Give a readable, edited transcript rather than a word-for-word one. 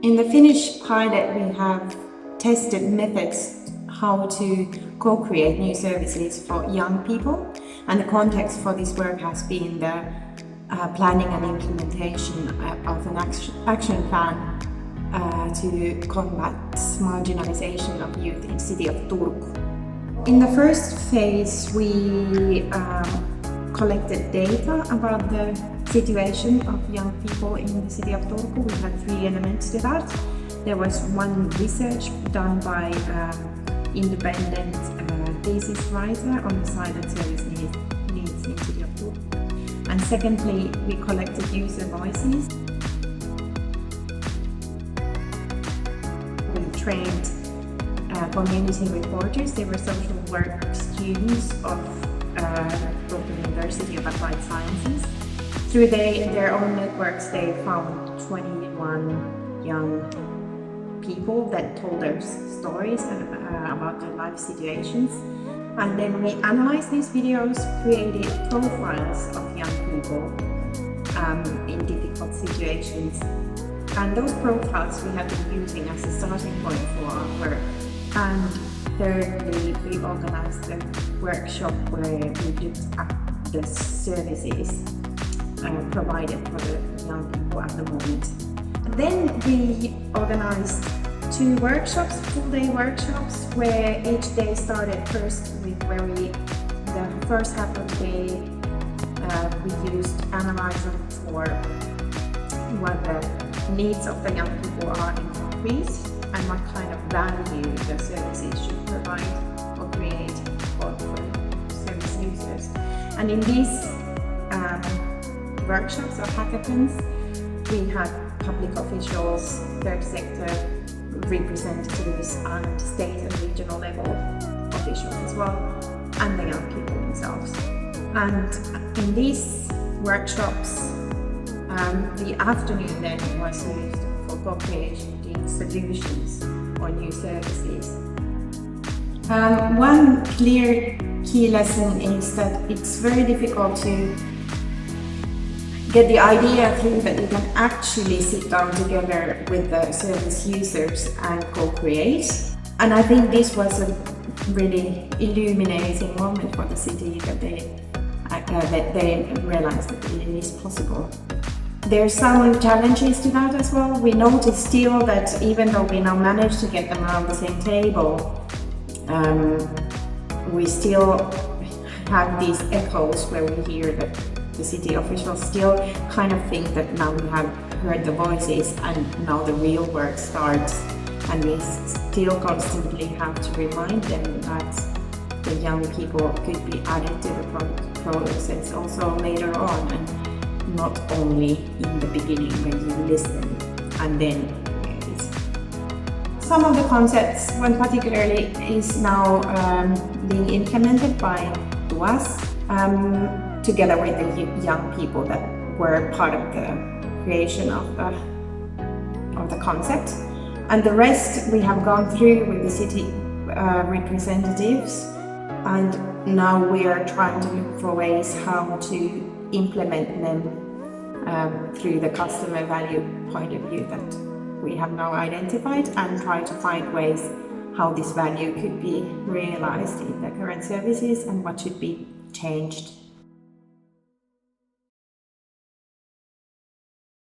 In the Finnish pilot, we have tested methods how to co-create new services for young people, and the context for this work has been the planning and implementation of an action plan to combat marginalisation of youth in the city of Turku. In the first phase, we collected data about the situation of young people in the city of Turku. We had 3 elements to that. There was one research done by independent thesis writer on the silent service needs in the city of Turku. And secondly, we collected user voices. We trained community reporters. They were social work students of Turku University of Applied Sciences. Through their own networks, they found 21 young people that told their stories about their life situations. And then we analyzed these videos, created profiles of young people in difficult situations. And those profiles we have been using as a starting point for our work. And thirdly, we organized a workshop where we looked at the services provided for the young people at the moment. Then we organized 2 workshops, full-day workshops, where each day started first with the first half of the day we used analyzing for what the needs of the young people are in concrete and what kind of value the services should provide or create for service users. And in these workshops or hackathons, we had public officials, third sector representatives, and state and regional level officials as well, and the young people themselves. And in these workshops, the afternoon then was used for co-creating solutions or new services. One clear key lesson is that it's very difficult to get the idea through that you can actually sit down together with the service users and co-create. And I think this was a really illuminating moment for the city that they realized that it is possible. There's some challenges to that as well. We notice still that even though we now managed to get them around the same table, we still have these echoes where we hear that the city officials still kind of think that now we have heard the voices and now the real work starts, and we still constantly have to remind them that the young people could be added to the process also later on, and not only in the beginning when you listen and then some of the concepts, one particularly, is now being implemented by UAS together with the young people that were part of the creation of the concept. And the rest we have gone through with the city representatives, and now we are trying to look for ways how to implement them through the customer value point of view that we have now identified, and try to find ways how this value could be realized in the current services and what should be changed